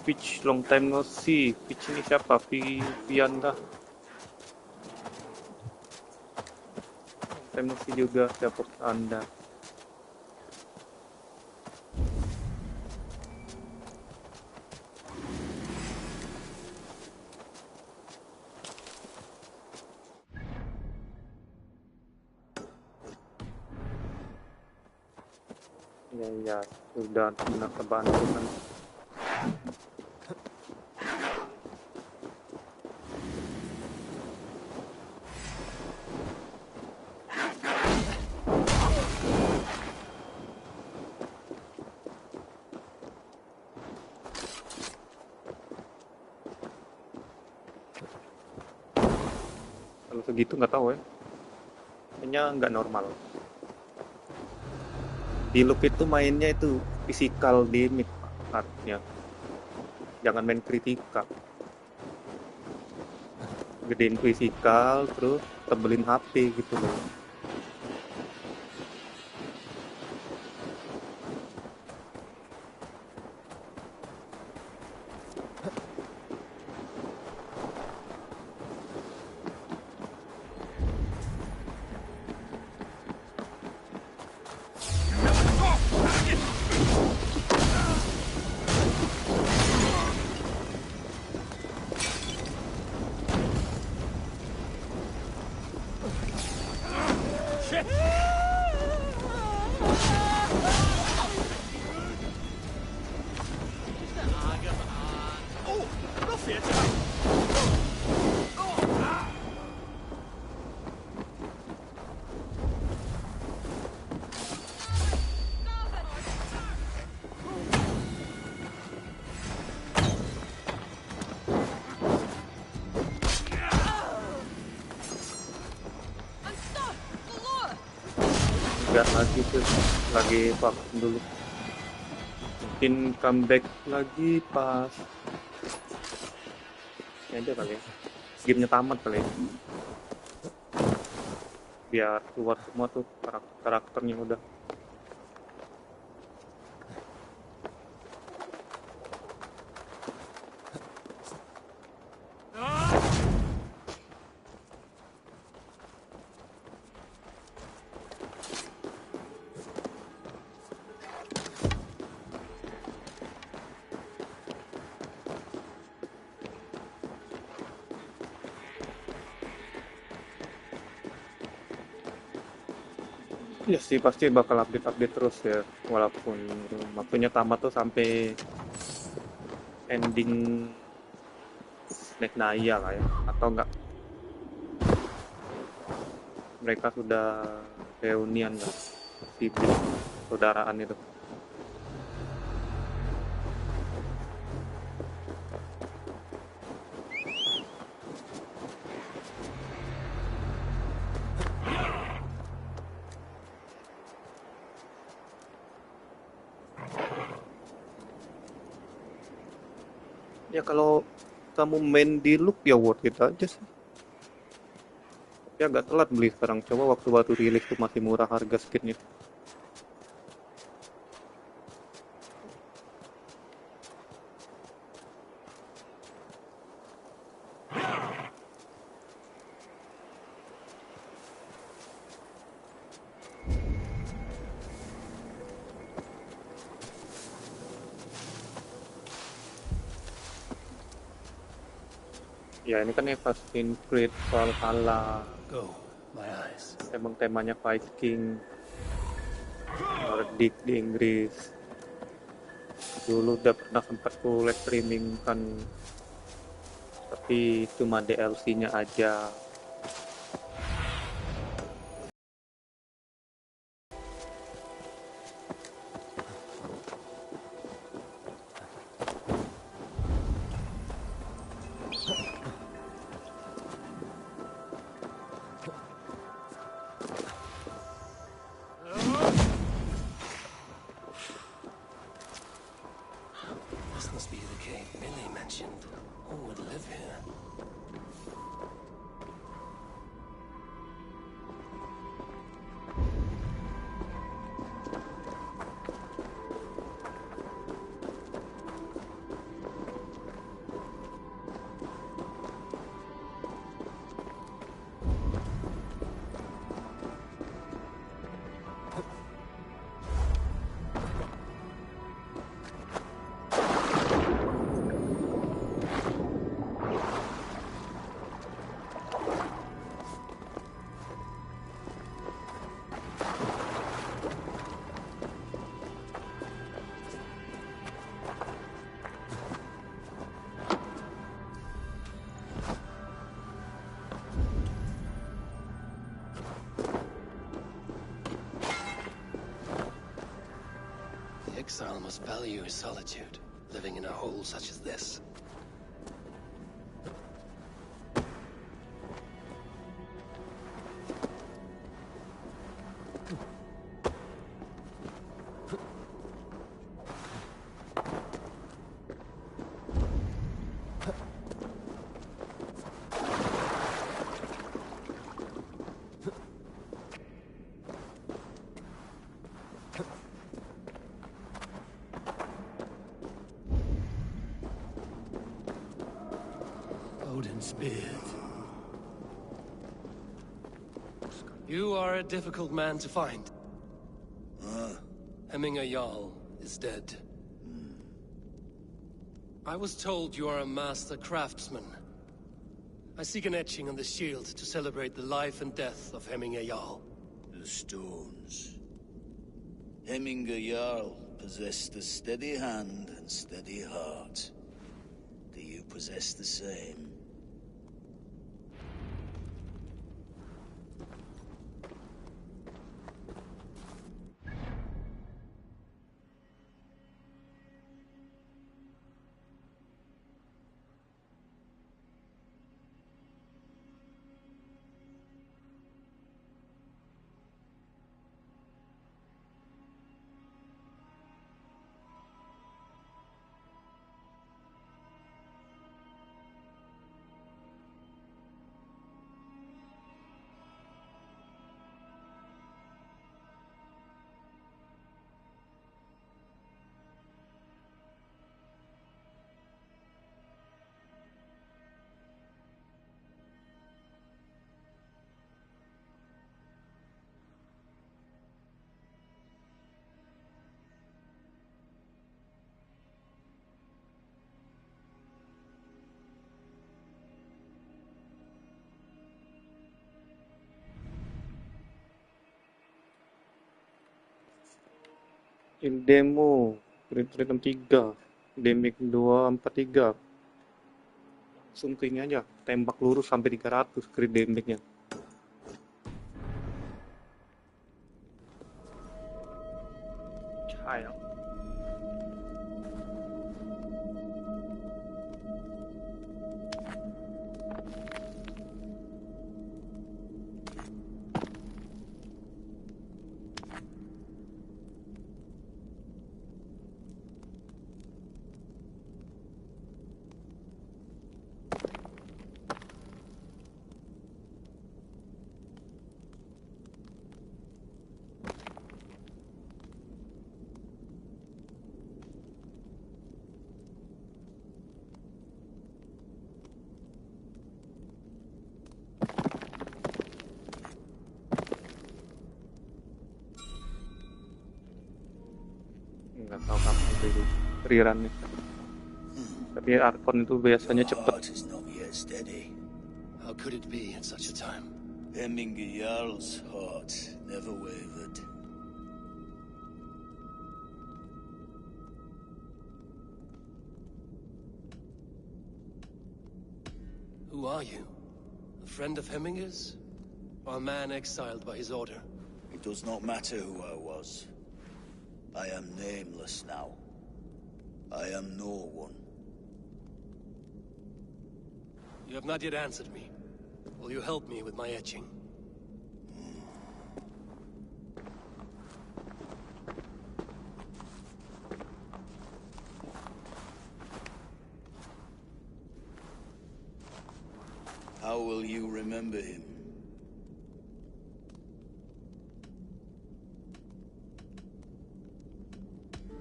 Peach, long time no see. Peach ini siapa? Vivian kah? Long time no see juga, siapa Anda? Ya, sudah benar kebantu kan. Kalau segitu nggak tahu ya. Kayaknya nggak normal. Di loop itu mainnya itu fisikal limit artnya. Jangan main kritikal. Gedein fisikal terus tebelin HP gitu loh. Enggak lagi tuh, lagi vaksin dulu. Mungkin comeback lagi pas ini aja kali ya. Gamenya tamat kali ya. Biar keluar semua tuh karakternya udah. Ya sih pasti bakal update terus ya, walaupun waktunya tamat tuh sampai ending Snake Naya lah ya, atau enggak mereka sudah reunian lah, sibling saudaraan itu. Ya kalau kamu main di loop ya worth it aja sih. Ya agak telat beli sekarang, coba waktu baru rilis tuh masih murah harga skinnya. Ya ini kan Assassin's Creed Valhalla, emang temanya Viking, Nordic di Inggris. Dulu udah pernah sempat ku live streaming kan, tapi cuma DLC-nya aja. This must be the cave Billy mentioned. Who would live here? exile must value his solitude, living in a hole such as this. Odin's beard. You are a difficult man to find. Hemminger Jarl is dead. I was told you are a master craftsman. I seek an etching on the shield to celebrate the life and death of Hemminger Jarl. The stones. Hemminger Jarl possessed a steady hand and steady heart. Do you possess the same? In demo Rhythm 3 damage 243 langsung ke ini aja tembak lurus sampai 300 crit damage-nya. Cahaya. Nggak tahu kapan itu rerunnya. Tapi Arkon itu biasanya cepet. How could it be at such a time? Hemminger Jarl's heart never wavered. Who are you? A friend of Hemminger's? Or a man exiled by his order? It does not matter who I was. I am nameless now. I am no one. You have not yet answered me. Will you help me with my etching? How will you remember him?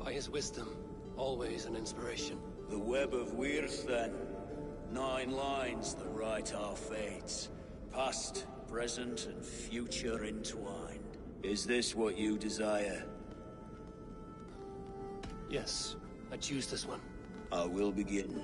By his wisdom, always an inspiration. The web of Wirth, then. 9 lines that write our fates. Past, present, and future entwined. Is this what you desire? Yes, I choose this one. I will begin.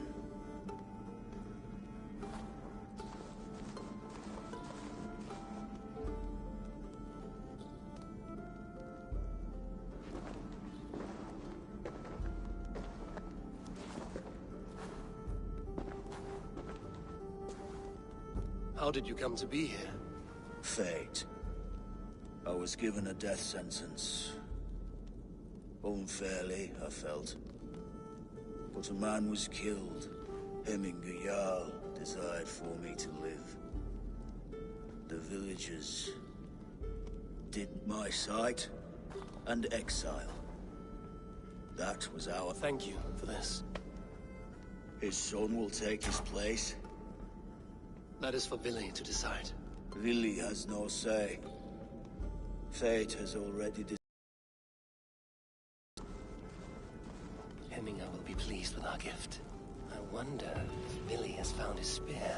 How did you come to be here? Fate. I was given a death sentence. Unfairly, I felt. But a man was killed. Hemminger Jarl desired for me to live. The villagers did my sight and exile. That was our... Thank you for this. His son will take his place. That is for Billy to decide. Lily has no say. Fate has already decided. Hemminger will be pleased with our gift. I wonder if Billy has found his spear.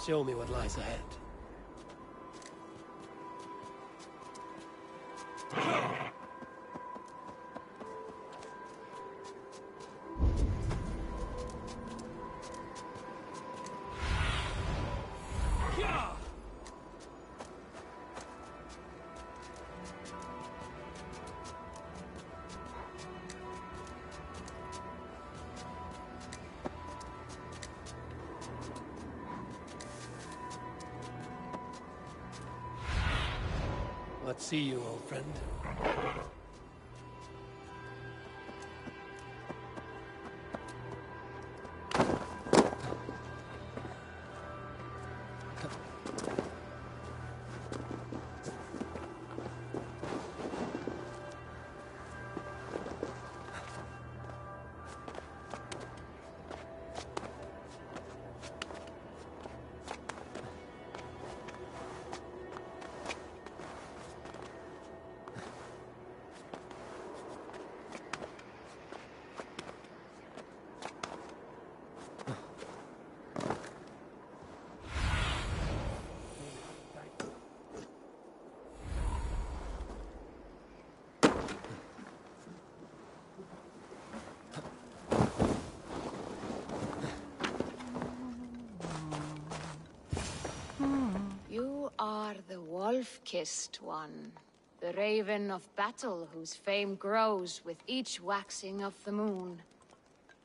Show me what lies ahead. Let's see you, old friend. You are the wolf-kissed one, the raven of battle whose fame grows with each waxing of the moon.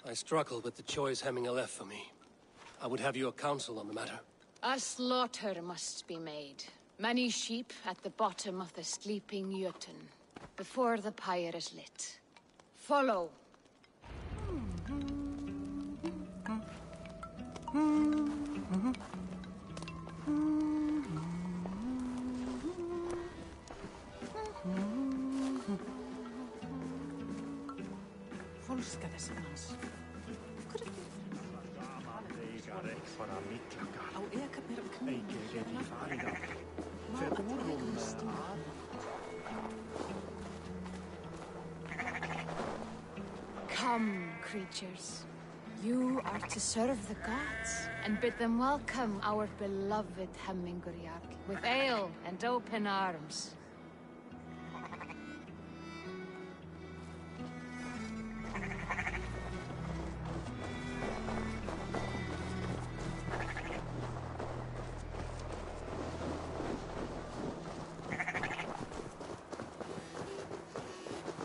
I struggle with the choice Hemminger left for me. I would have your counsel on the matter. A slaughter must be made. Many sheep at the bottom of the sleeping Jötun, before the pyre is lit. Follow. Come, creatures. You are to serve the gods, and bid them welcome our beloved Hemminger Jarl, with ale and open arms.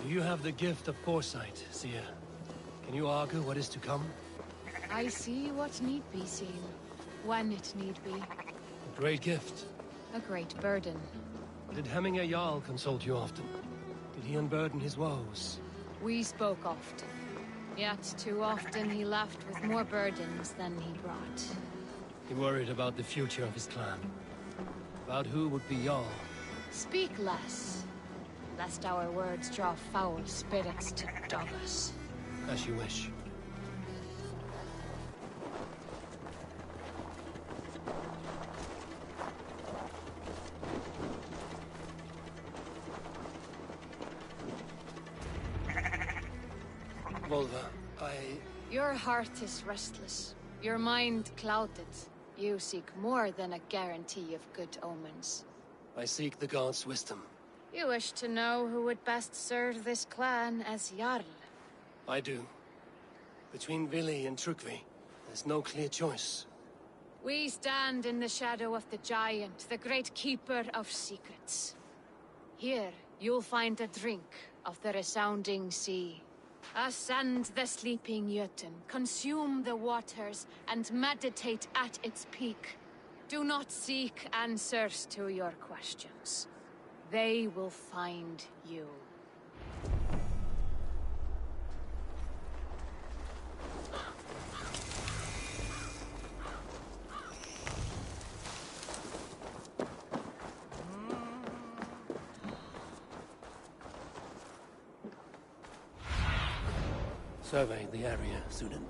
You have the gift of foresight, Seer. Can you argue what is to come? I see what need be seen, when it need be. A great gift. A great burden. Did Hemminger Jarl consult you often? Did he unburden his woes? We spoke often. Yet too often he left with more burdens than he brought. He worried about the future of his clan. About who would be Jarl? Speak less, lest our words draw foul spirits to dog us. As you wish. Volva, Your heart is restless. Your mind clouded. You seek more than a guarantee of good omens. I seek the gods' wisdom. You wish to know who would best serve this clan as Jarl. I do. Between Vili and Trukvi, there's no clear choice. We stand in the shadow of the giant, the great keeper of secrets. Here, you'll find a drink of the resounding sea. Ascend the sleeping Jötun, consume the waters, and meditate at its peak. Do not seek answers to your questions. They will find you. Survey the area, Sunan.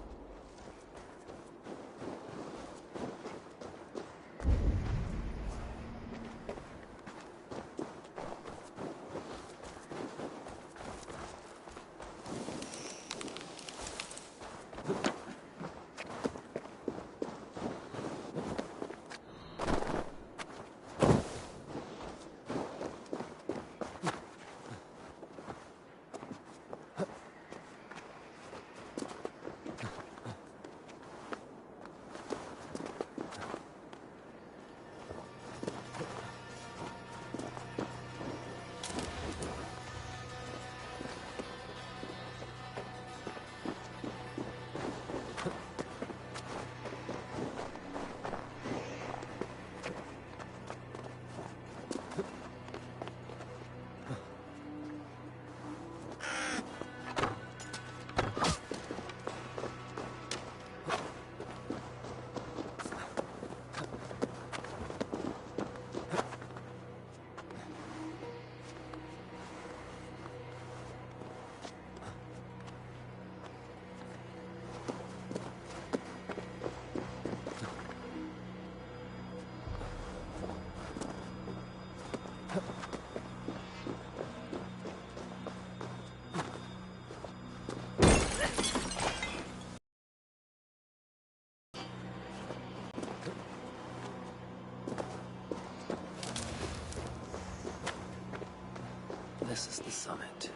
This is the summit.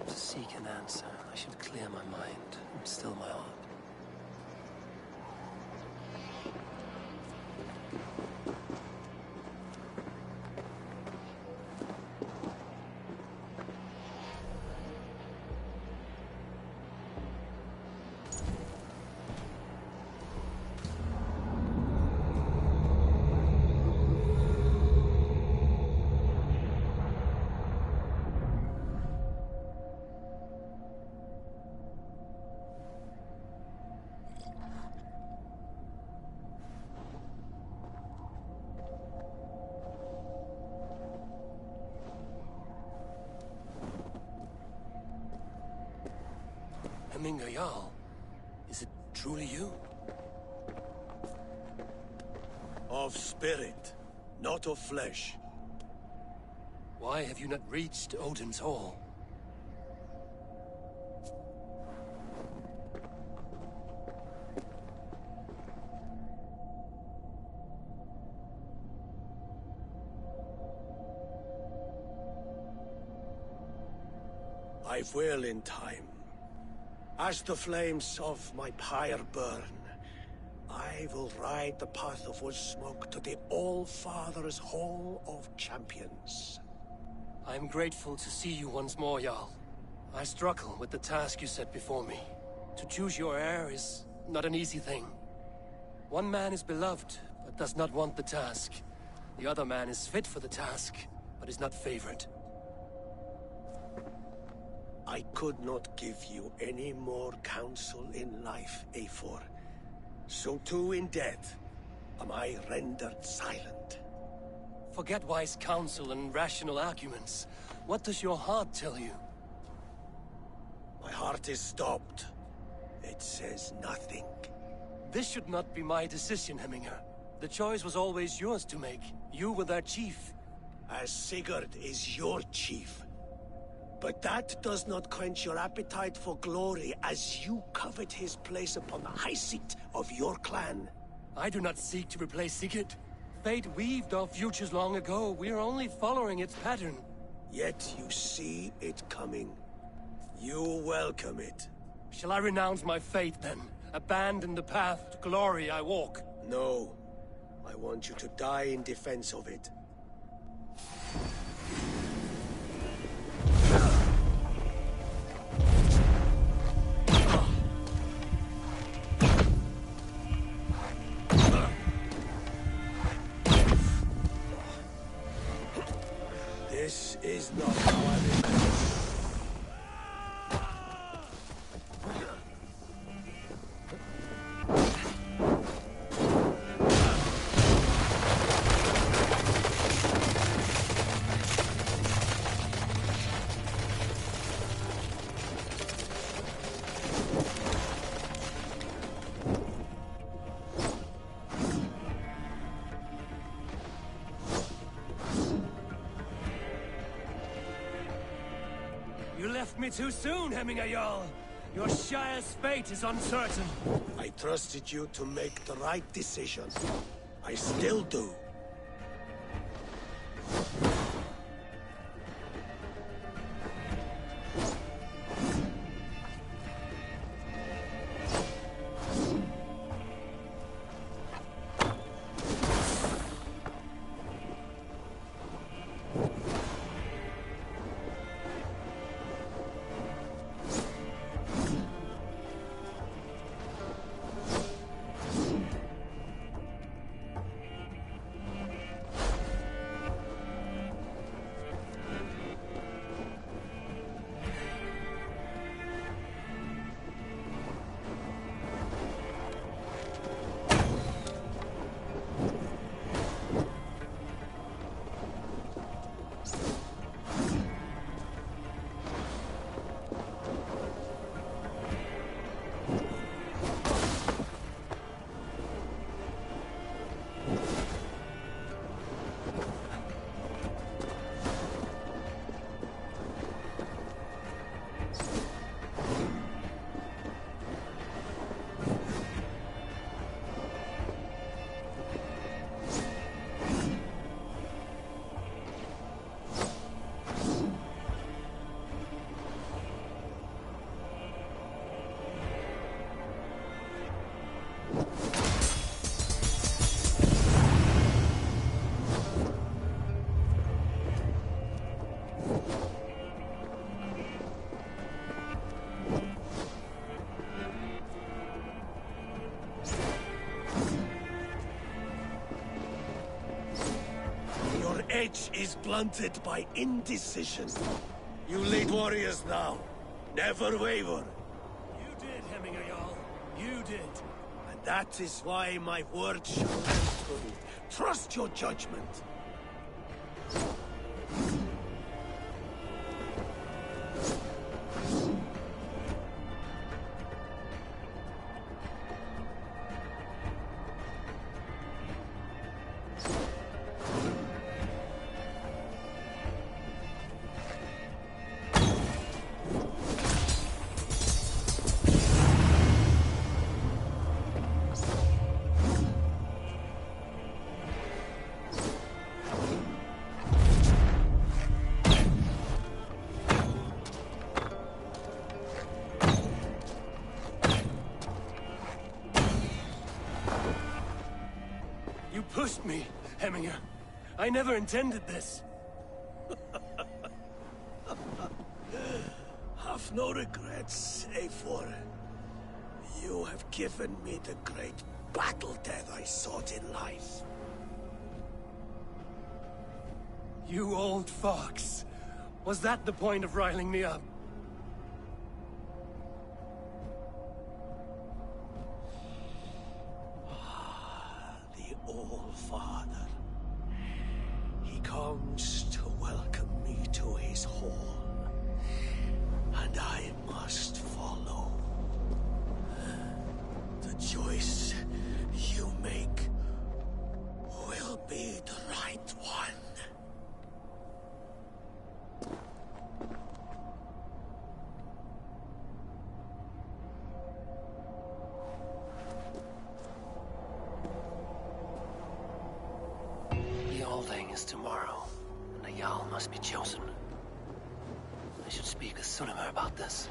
To seek an answer, I should clear my mind and still my heart. Minga Jarl, is it truly you? Of spirit, not of flesh. Why have you not reached Odin's Hall? I will in time. As the flames of my pyre burn, I will ride the path of wood smoke to the All-Father's Hall of Champions. I am grateful to see you once more, Jarl. I struggle with the task you set before me. To choose your heir is not an easy thing. One man is beloved, but does not want the task. The other man is fit for the task, but is not favored. I could not give you any more counsel in life, Eivor. So too in death am I rendered silent. Forget wise counsel and rational arguments. What does your heart tell you? My heart is stopped. It says nothing. This should not be my decision, Hemminger. The choice was always yours to make. You were their chief. As Sigurd is your chief. But that does not quench your appetite for glory as you covet his place upon the high seat of your clan. I do not seek to replace Sigurd. Fate weaved our futures long ago. We are only following its pattern. Yet you see it coming. You welcome it. Shall I renounce my faith then? Abandon the path to glory I walk? No. I want you to die in defense of it. This is not how I remember. You left me too soon, Hemminger Jarl. Your Shire's fate is uncertain. I trusted you to make the right decision. I still do. Edge is blunted by indecision. You lead warriors now. Never waver. You did, Hemminger Jarl. You did. And that is why my word shall stand true. Trust your judgment. You pushed me, Hemminger. I never intended this. Have no regrets, Eivor. You have given me the great battle death I sought in life. You old fox. Was that the point of riling me up? The All-Father. He comes to welcome me to his hall, and I must follow. The choice you make will be the right one. The Althing is tomorrow, and a Jarl must be chosen. I should speak with Sunnema about this.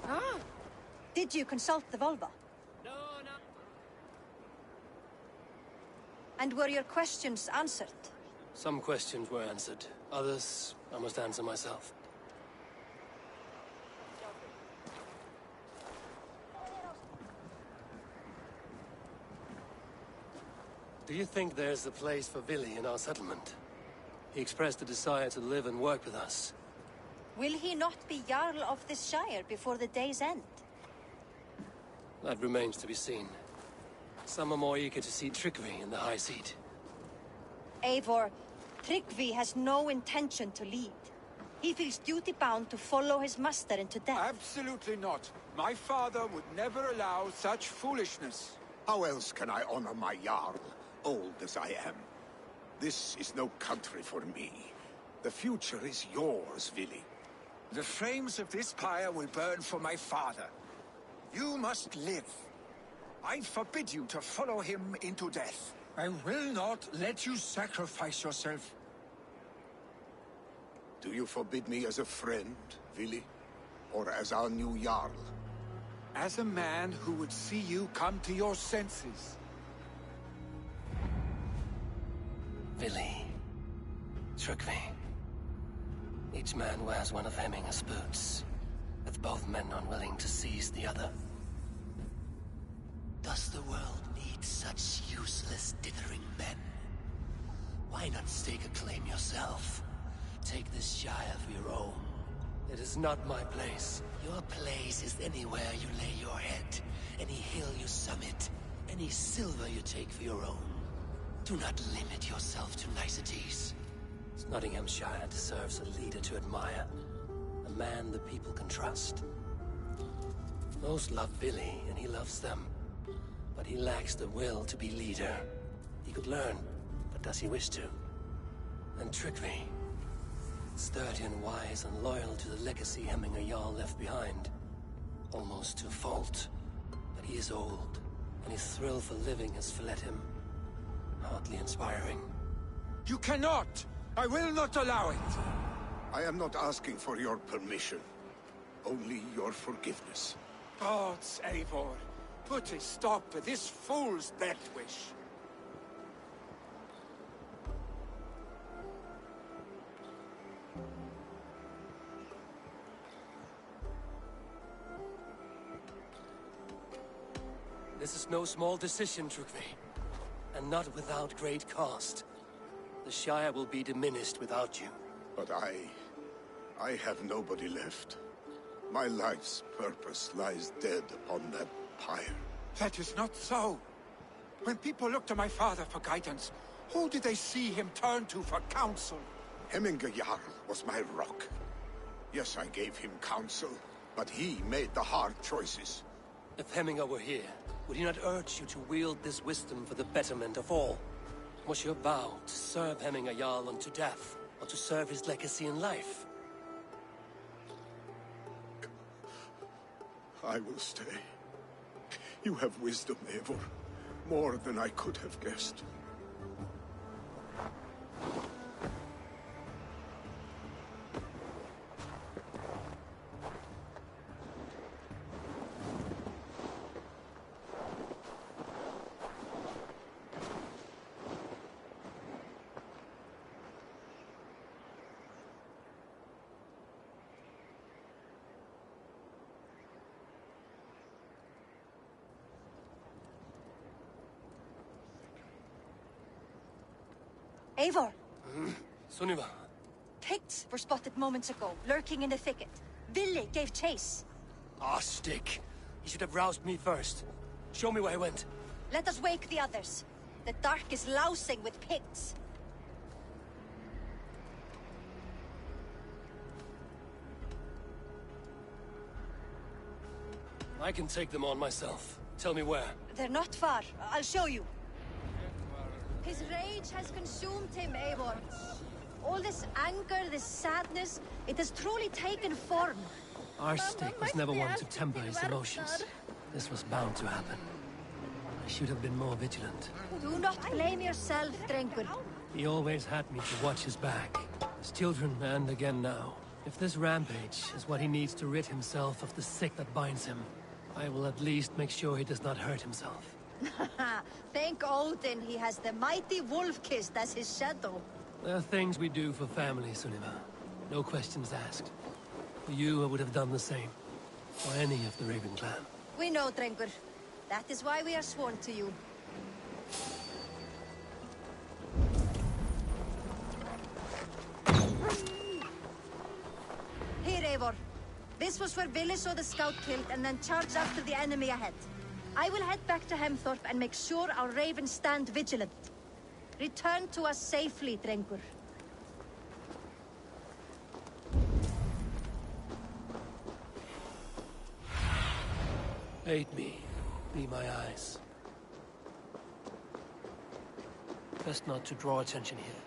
Ah, did you consult the Volva? No. And were your questions answered? Some questions were answered. Others, I must answer myself. Do you think there's a place for Vili in our settlement? He expressed a desire to live and work with us. Will he not be Jarl of this shire before the day's end? That remains to be seen. Some are more eager to see Tryggvi in the high seat. Eivor, Tryggvi has no intention to lead. He feels duty-bound to follow his master into death. Absolutely not. My father would never allow such foolishness. How else can I honor my Jarl, old as I am? This is no country for me. The future is yours, Vili. The flames of this pyre will burn for my father. You must live. I forbid you to follow him into death. I will not let you sacrifice yourself. Do you forbid me as a friend, Vili? Or as our new Jarl? As a man who would see you come to your senses. Vili. Tryggvi. Each man wears one of Hemminger's boots, with both men unwilling to seize the other. Does the world need such useless, dithering men? Why not stake a claim yourself? Take this shire for your own. It is not my place. Your place is anywhere you lay your head, any hill you summit, any silver you take for your own. Do not limit yourself to niceties. Nottinghamshire deserves a leader to admire. A man the people can trust. Most love Vili, and he loves them. But he lacks the will to be leader. He could learn, but does he wish to? And Tryggvi, sturdy and wise and loyal to the legacy Hemminger Jarl left behind. Almost to a fault. But he is old, and his thrill for living has fled him. Hardly inspiring. You cannot! I will not allow it! I am not asking for your permission. Only your forgiveness. Gods, Eivor, put a stop to this fool's death wish. This is no small decision, Trukvi. And not without great cost. The Shire will be diminished without you. But I have nobody left. My life's purpose lies dead upon that pyre. That is not so. When people look to my father for guidance, who did they see him turn to for counsel? Hemminger Jarl was my rock. Yes, I gave him counsel, but he made the hard choices. If Hemminger were here, would he not urge you to wield this wisdom for the betterment of all? Was your vow to serve Hemminger Jarl unto death, or to serve his legacy in life? I will stay. You have wisdom, Eivor. More than I could have guessed. Eivor, Sunniva, Picts were spotted moments ago, lurking in the thicket. Ville gave chase. ah, stick. He should have roused me first. Show me where he went. Let us wake the others. The dark is lousing with Picts. I can take them on myself. Tell me where. They're not far. I'll show you. His rage has consumed him, Eivor. All this anger, this sadness, it has truly taken form. Our stick was never one to temper his emotions. This was bound to happen. I should have been more vigilant. Do not blame yourself, Drengur. He always had me to watch his back. His children, and again now. If this rampage is what he needs to rid himself of the sick that binds him, I will at least make sure he does not hurt himself. Thank Odin he has the mighty Wolf-Kissed as his shadow. There are things we do for family, Sunniva. No questions asked. For you, I would have done the same. For any of the Raven clan. We know, Drengur. That is why we are sworn to you. Here, Eivor. This was where Ville saw the scout killed and then charged after the enemy ahead. I will head back to Hemthorpe and make sure our ravens stand vigilant. Return to us safely, Drengur. Aid me. Be my eyes. Best not to draw attention here.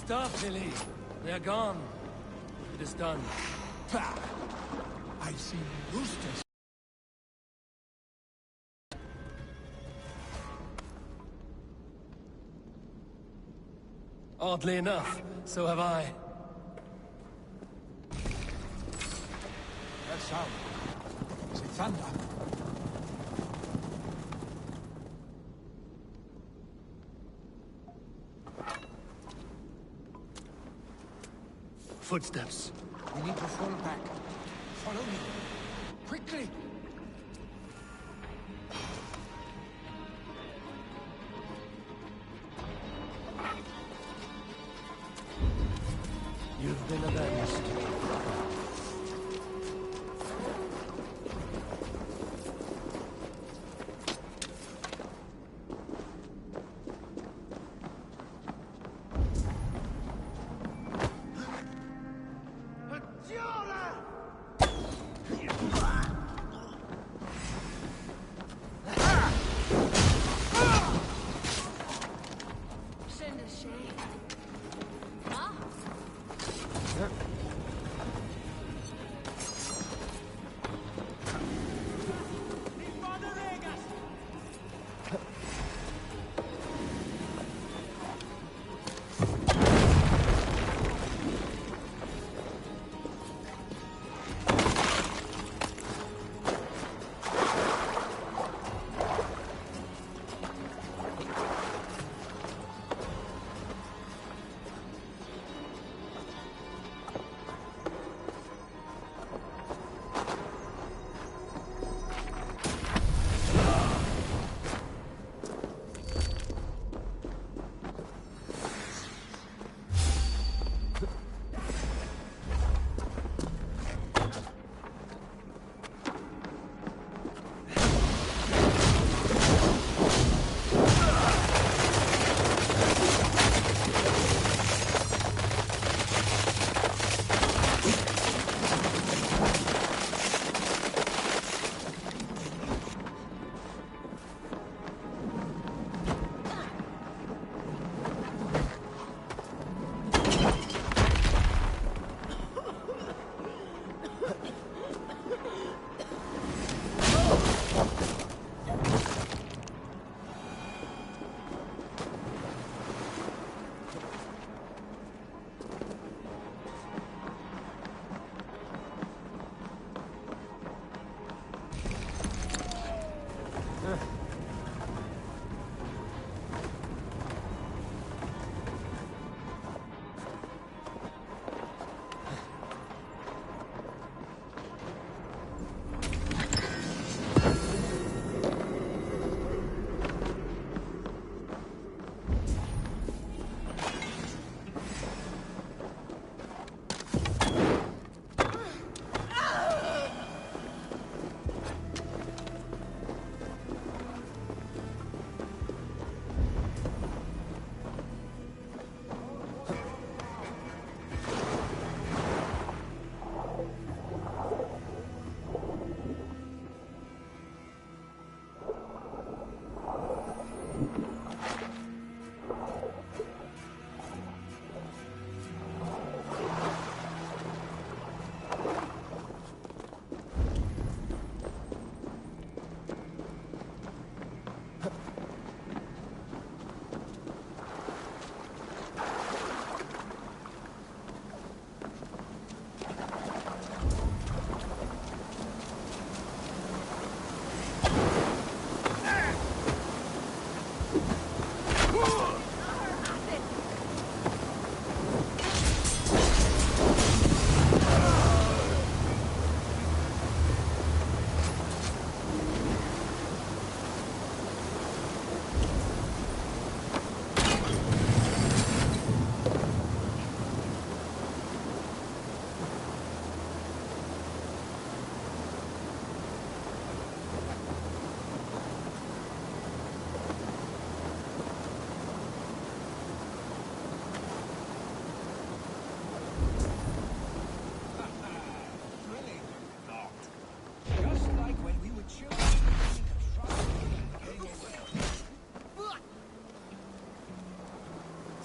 Looked up, Lily. They're gone. It is done. Bah! I've seen roosters. Oddly enough, so have I. That sound. Is it thunder? Footsteps. We need to fall back. Follow me. Quickly! You've been avenged.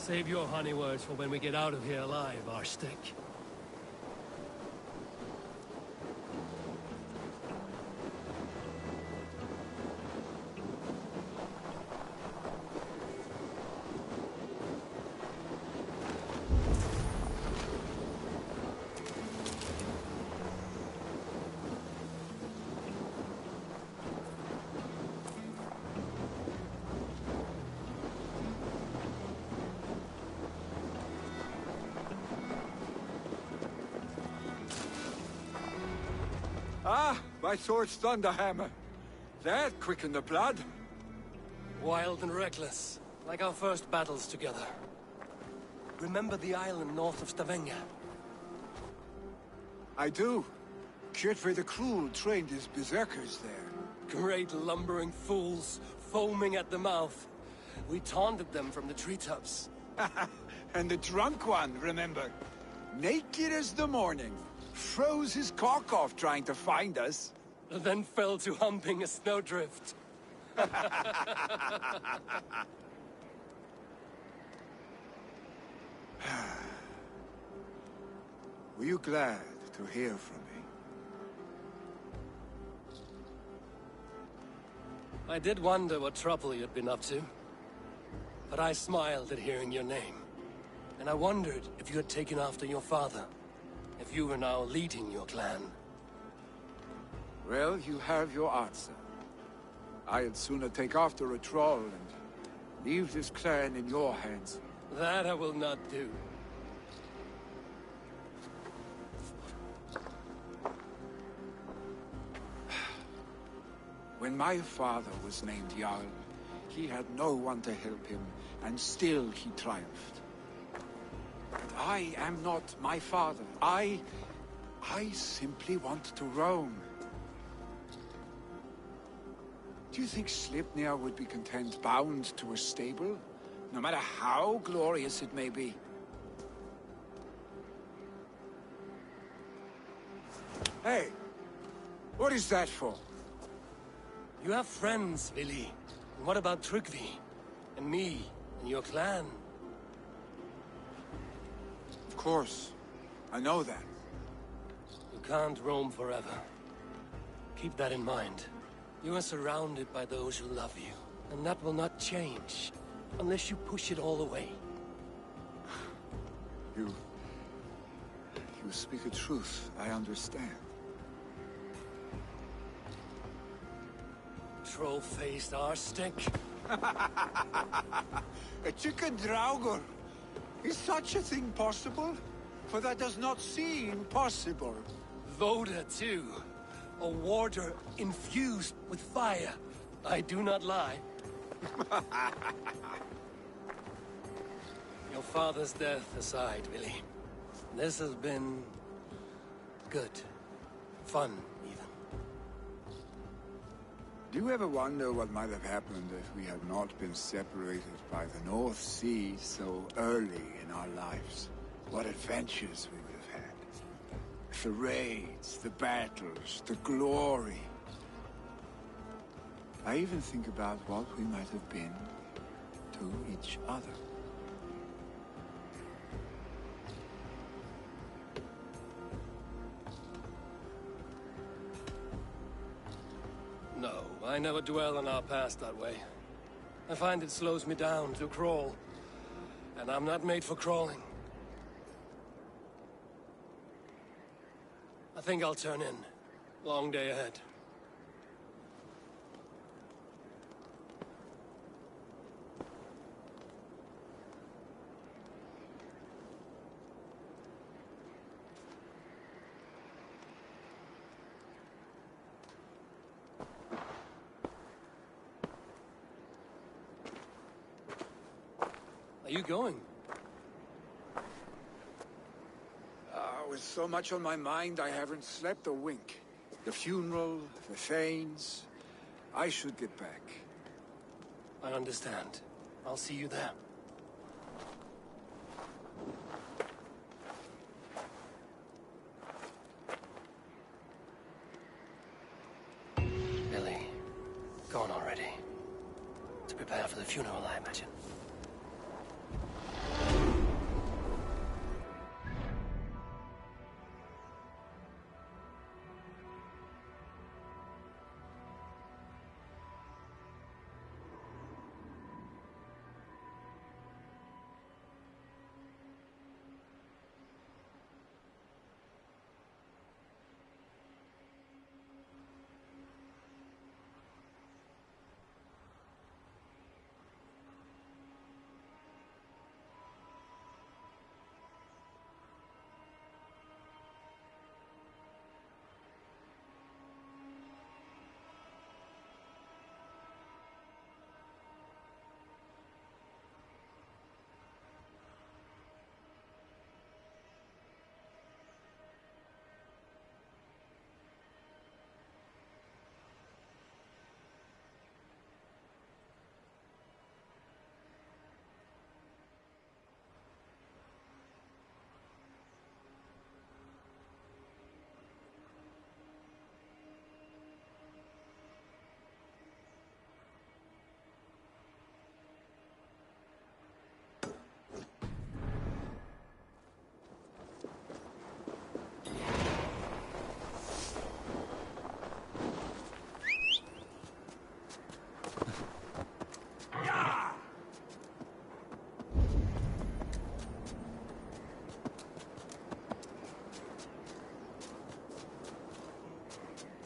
Save your honey words for when we get out of here alive, Arstick. Ah, my sword's Thunderhammer. That quickened the blood. Wild and reckless, like our first battles together. Remember the island north of Stavanger? I do. Kjotve the Cruel trained his berserkers there. Great lumbering fools, foaming at the mouth. We taunted them from the treetops. And the drunk one, remember? Naked as the morning. Froze his cock off trying to find us. Then fell to humping a snowdrift. Were you glad to hear from me? I did wonder what trouble you'd been up to. But I smiled at hearing your name. And I wondered if you had taken after your father. If you were now leading your clan. Well, you have your answer. I'd sooner take after a troll and leave this clan in your hands. That I will not do. When my father was named Jarl, he had no one to help him, and still he triumphed. But I am not my father. I simply want to roam. Do you think Sleipnir would be content bound to a stable, no matter how glorious it may be? Hey, what is that for? You have friends, Vili. And what about Tryggvi? And me? And your clan? Of course. I know that. You can't roam forever. Keep that in mind. You are surrounded by those who love you. And that will not change. Unless you push it all away. You speak a truth. I understand. Troll-faced Arstick. A chicken Draugr. Is such a thing possible? For that does not seem possible. Voda, too. A warder infused with fire. I do not lie. Your father's death aside, Vili. This has been... good. Fun, even. Do you ever wonder what might have happened if we had not been separated by the North Sea so early in our lives? What adventures we would have had. The raids, the battles, the glory. I even think about what we might have been to each other. No, I never dwell on our past that way. I find it slows me down to crawl. And I'm not made for crawling. I think I'll turn in. Long day ahead. Are you going? With so much on my mind, I haven't slept a wink. The funeral, the Thanes. I should get back. I understand. I'll see you there. Billy, gone already. To prepare for the funeral, I imagine.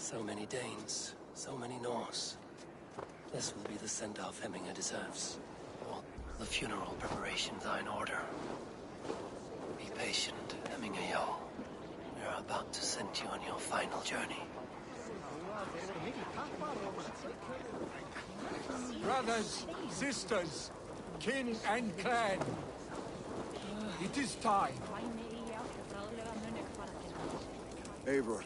So many Danes, so many Norse. This will be the send-off Hemminger deserves. All the funeral preparations are in order. Be patient, Hemminger Jarl. We are about to send you on your final journey. Brothers, sisters, kin and clan, it is time. Eivor,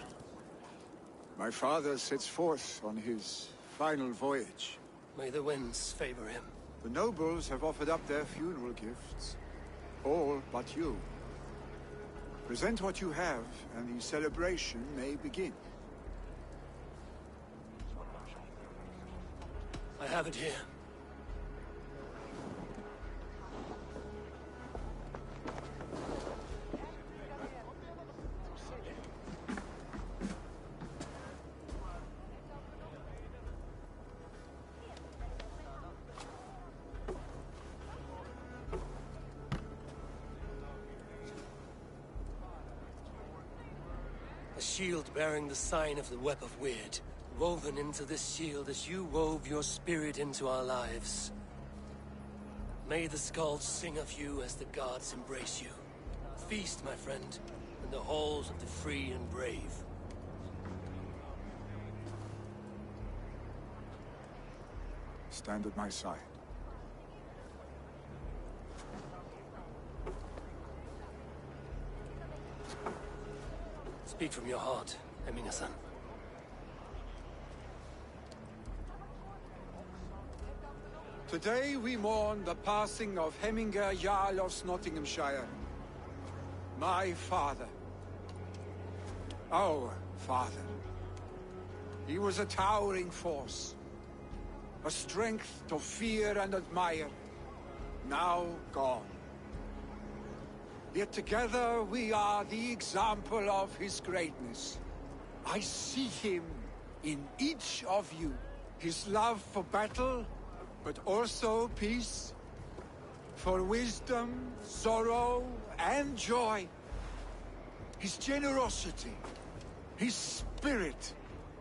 my father sets forth on his final voyage. May the winds favor him. The nobles have offered up their funeral gifts. All but you. Present what you have, and the celebration may begin. I have it here. A shield bearing the sign of the Web of Weird. Woven into this shield as you wove your spirit into our lives. May the skulls sing of you as the gods embrace you. Feast, my friend, in the halls of the free and brave. Stand at my side. Speak from your heart, Hemminger-san. Today we mourn the passing of Hemminger Jarl of Nottinghamshire. My father. Our father. He was a towering force. A strength to fear and admire. Now gone. Yet together we are the example of his greatness. I see him in each of you. His love for battle, but also peace, for wisdom, sorrow, and joy. His generosity, his spirit.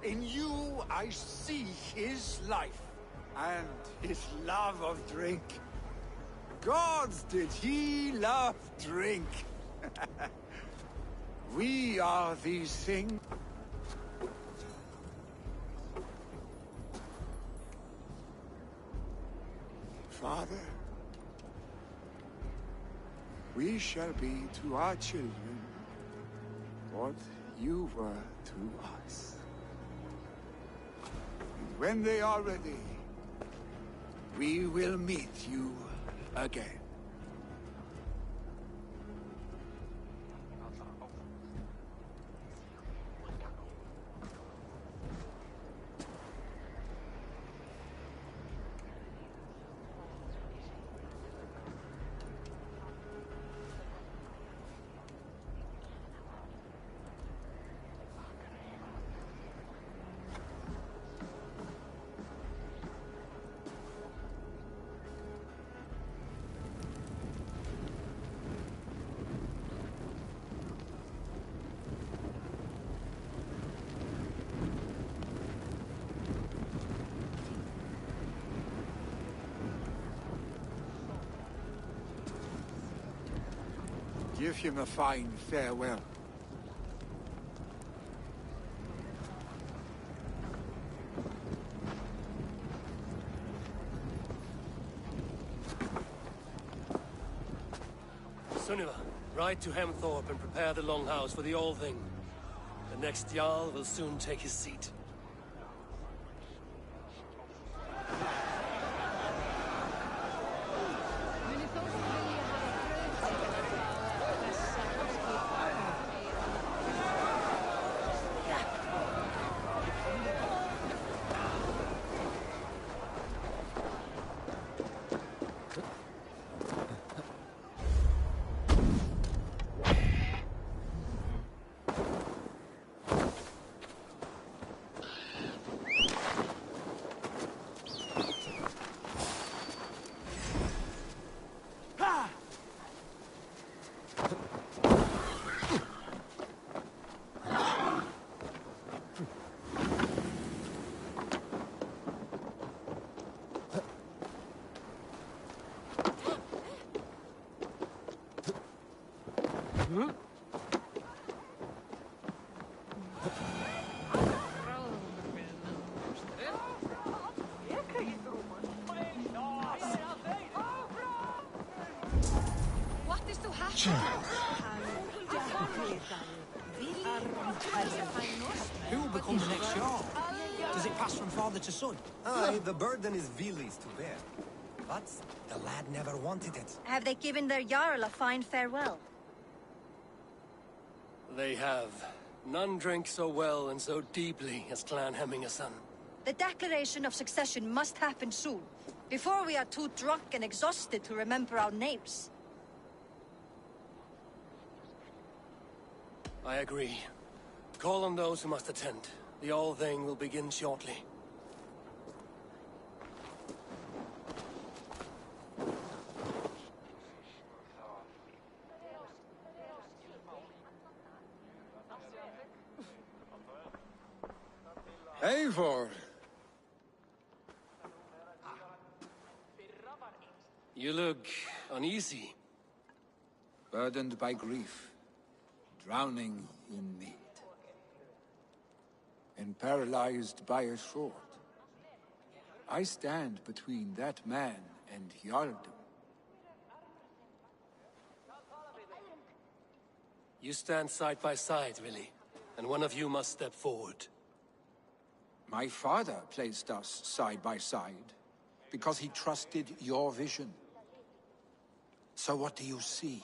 In you I see his life, and his love of drink. Gods, did he love drink! We are these things. Father, we shall be to our children what you were to us. And when they are ready, we will meet you again. Give him a fine farewell. Sunniva, ride to Hemthorpe and prepare the Longhouse for the All-Thing. The next Jarl will soon take his seat. Who will become the next Jarl? Does it pass from father to son? Aye, the burden is Vili's to bear. But the lad never wanted it. Have they given their Jarl a fine farewell? They have. None drink so well and so deeply as Clan Hemmingason. The declaration of succession must happen soon, before we are too drunk and exhausted to remember our names. I agree. Call on those who must attend. The All-Thing will begin shortly. Eivor! You look uneasy. Burdened by grief, drowning in need, and paralyzed by a sword. I stand between that man and Jarldom. You stand side by side, really, and one of you must step forward. My father placed us side by side because he trusted your vision. So what do you see?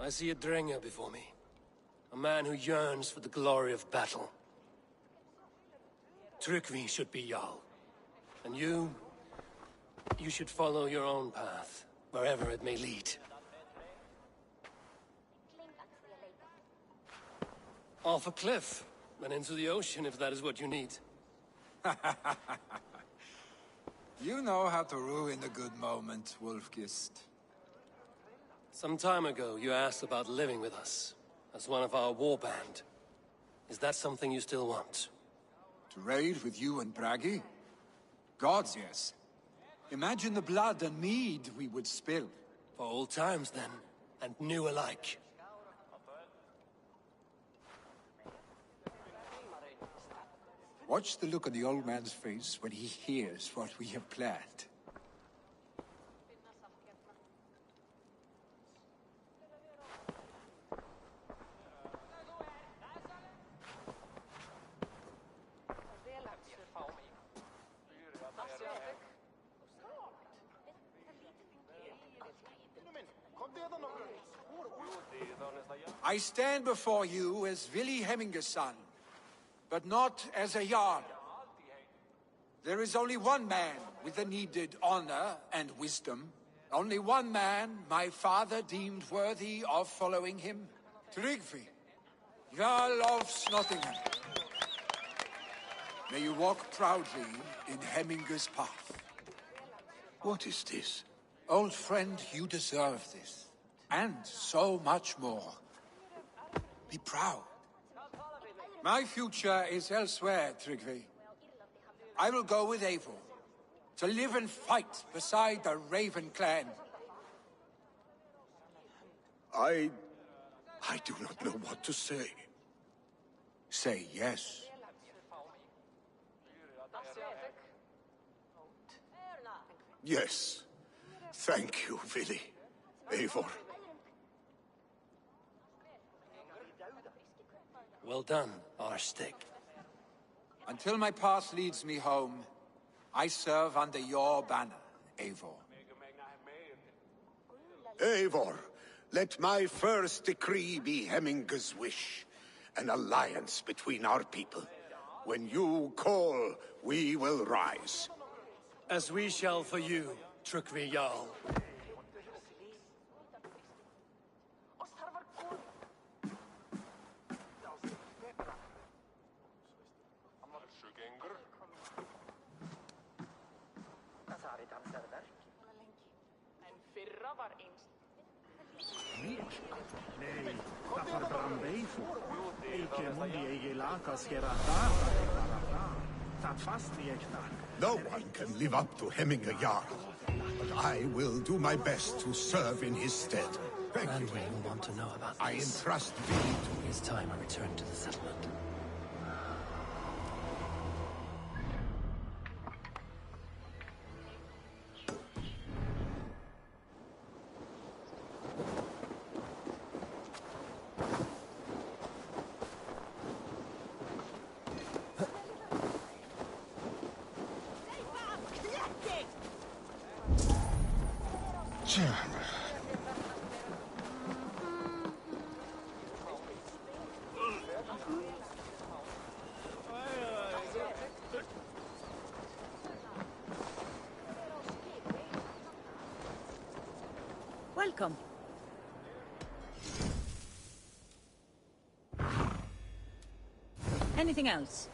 I see a Dringer before me. A man who yearns for the glory of battle. Tryggvi should be Jarl. And you should follow your own path, wherever it may lead. Off a cliff, and into the ocean if that is what you need. You know how to ruin a good moment, Wolfgist. Some time ago, you asked about living with us, as one of our war band. Is that something you still want? To raid with you and Bragi? Gods, yes. Imagine the blood and mead we would spill. For old times, then, and new alike. Watch the look on the old man's face when he hears what we have planned. I stand before you as Vili Hemminger's son, but not as a Jarl. There is only one man with the needed honor and wisdom. Only one man my father deemed worthy of following him. Tryggvi, Jarl of Snottingham. May you walk proudly in Hemminger's path. What is this? Old friend, you deserve this. And so much more. Be proud. My future is elsewhere, Tryggvi. I will go with Eivor, to live and fight beside the Raven clan. I do not know what to say. Say yes. Yes. Thank you, Vili. Eivor. Well done, Arstig. Until my path leads me home, I serve under your banner, Eivor. Eivor, let my first decree be Hemminger's wish. An alliance between our people. When you call, we will rise. As we shall for you, Tryggvi Jarl. No one can live up to Hemminger Jarl, but I will do my best to serve in his stead. Thank you. Andrei will want to know about I this. entrust thee to It's time I return to the settlement. Welcome. Anything else?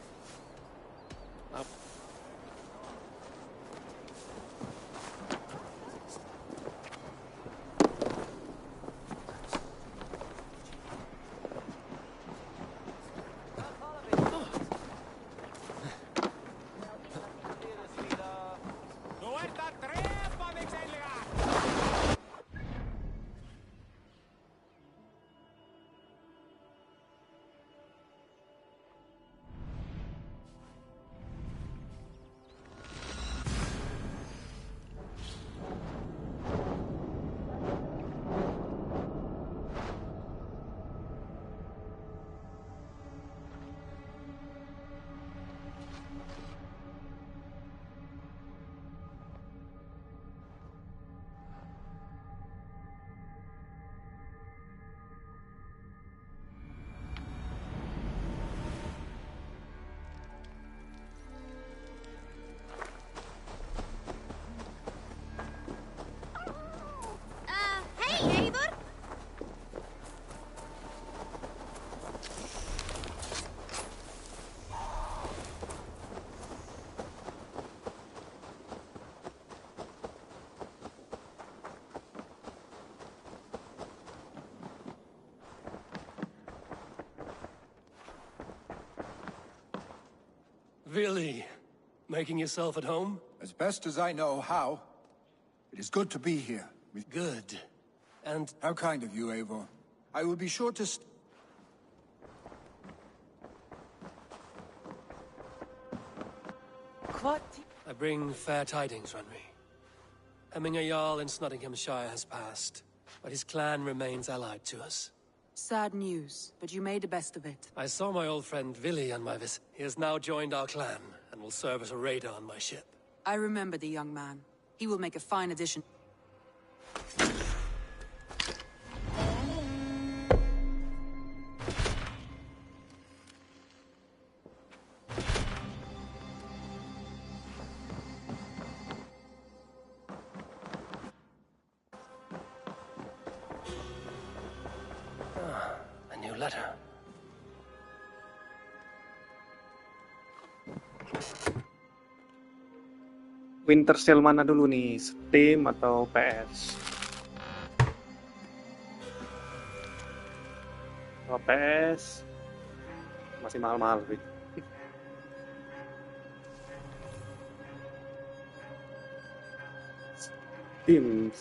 Really? Making yourself at home? As best as I know how. It is good to be here. Good. And How kind of you, Eivor. I will be sure to What? I bring fair tidings, Runry. Hemminger Jarl in Nottinghamshire has passed, but his clan remains allied to us. Sad news, but you made the best of it. I saw my old friend Vili on my visit. He has now joined our clan, and will serve as a raider on my ship. I remember the young man. He will make a fine addition. A new letter. Winter Sale mana dulu nih? Steam atau PS? Kalau PS masih mahal-mahal sih. Steam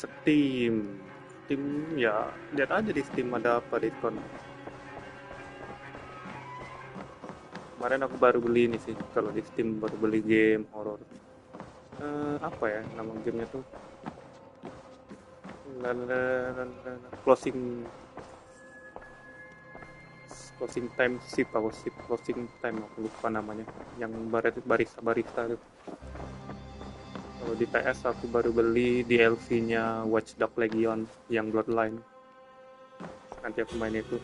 ya, lihat aja di Steam ada apa diskon. Kemarin aku baru beli ini sih, kalau di Steam baru beli game horor. Apa ya nama gamenya tuh? Closing time ship closing time aku lupa namanya, yang barista itu. Kalau di PS aku baru beli DLC-nya Watch Dogs Legion yang Bloodline. Nanti aku main itu.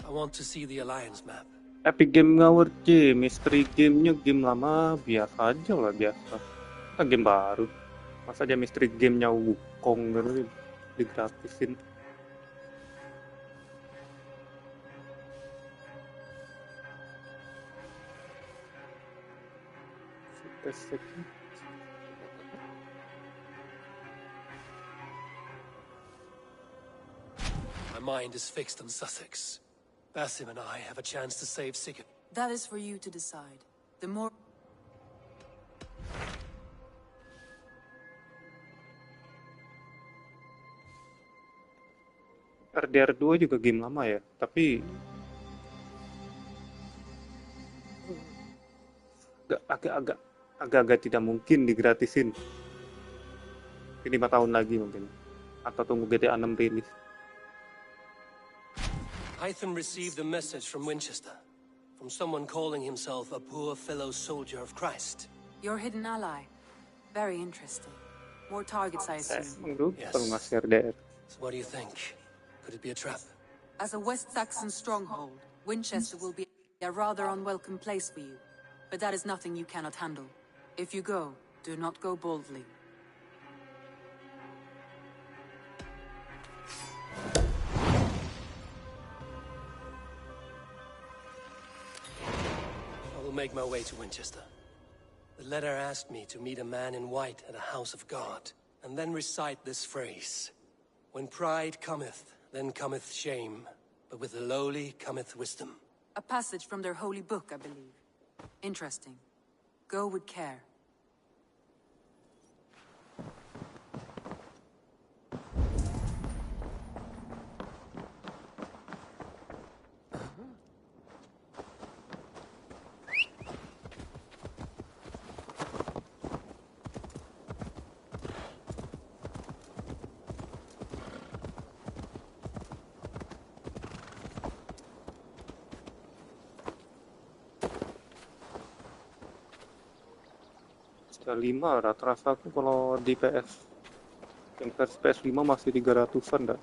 I want to see the Alliance map. Epic Game Award mystery gamenya game lama biasa aja lah, biasa. Game baru. Masa aja mystery gamenya Wukong gitu digratisin. My mind is fixed on Sussex. Basim and I have a chance to save Sigurd. That is for you to decide. The more... RDR 2 juga game lama ya, tapi agak-agak tidak mungkin digratisin. Ini 5 tahun lagi mungkin, atau tunggu GTA 6 rilis. Hytham received a message from Winchester, from someone calling himself a poor fellow soldier of Christ. Your hidden ally. Very interesting. More targets, I assume. Yes. RDR. So what do you think? Could it be a trap? As a West Saxon stronghold, Winchester will be a rather unwelcome place for you. But that is nothing you cannot handle. If you go, do not go boldly. I will make my way to Winchester. The letter asked me to meet a man in white at a house of God, and then recite this phrase. When pride cometh, then cometh shame, but with the lowly cometh wisdom. A passage from their holy book, I believe. Interesting. Go with care. Sudah 5 rata-rata aku kalau di PS. Yang versi PS5 masih 300-an dah.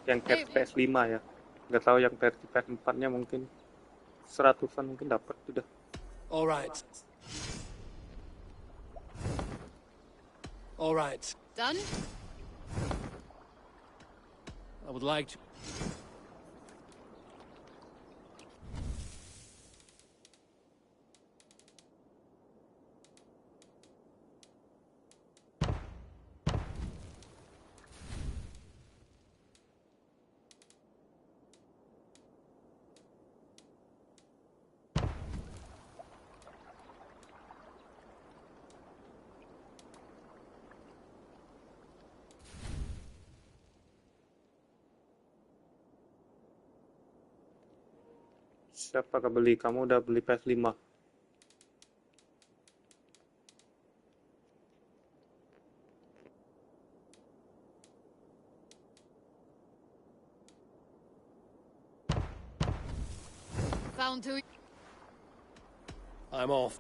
Yang PS5 ya. Nggak tahu yang versi PS4-nya mungkin 100-an mungkin dapat sudah. All right. All right. Done? I would like to... Siapa kebeli? Kamu udah beli PS5? Found who? I'm off.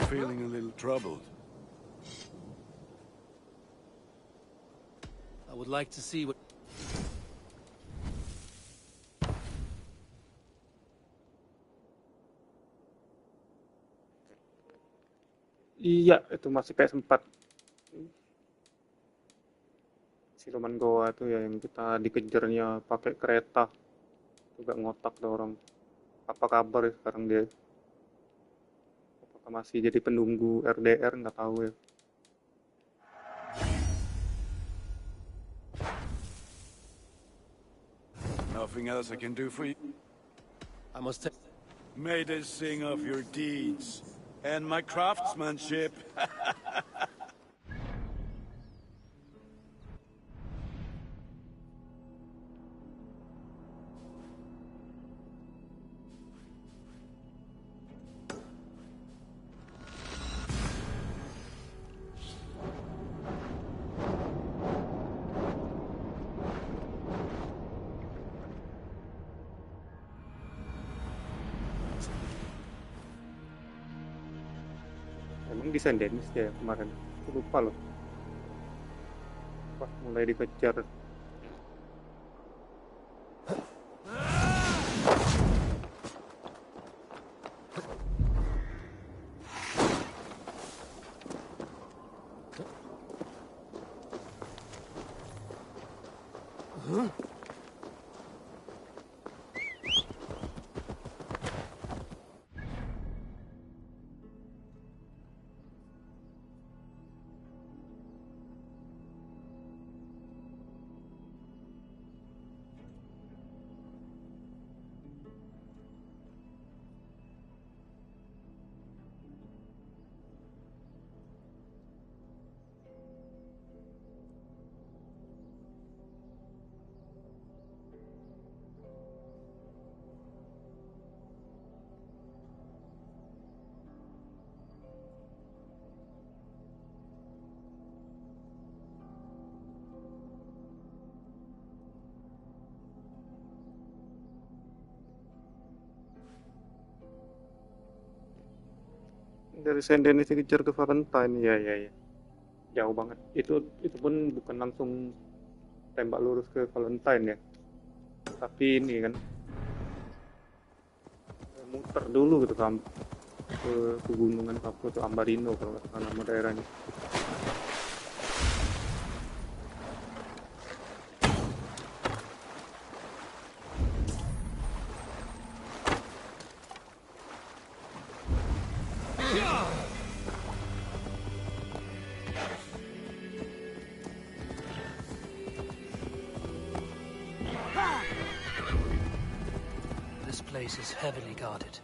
Feeling a little troubled. I would like to see what... Iya, itu masih PS4. Siluman goa tuh ya yang kita dikejarnya pakai kereta. Juga ngotak tuh orang. Apa kabar ya sekarang dia? Apakah masih jadi penunggu RDR? Nggak tahu ya. Nothing else I can do for you? I must take... May they sing of your deeds and my craftsmanship. Emang desain Dennis ya kemarin? Aku lupa loh. Wah, mulai dikejar. Dari Saint Denis dikejar ke Valentine, ya. Jauh banget. Itu pun bukan langsung tembak lurus ke Valentine ya. Tapi ini kan muter dulu gitu ke pegunungan Papua tuh Ambarino kalau nggak salah nama daerahnya. This place is heavily guarded.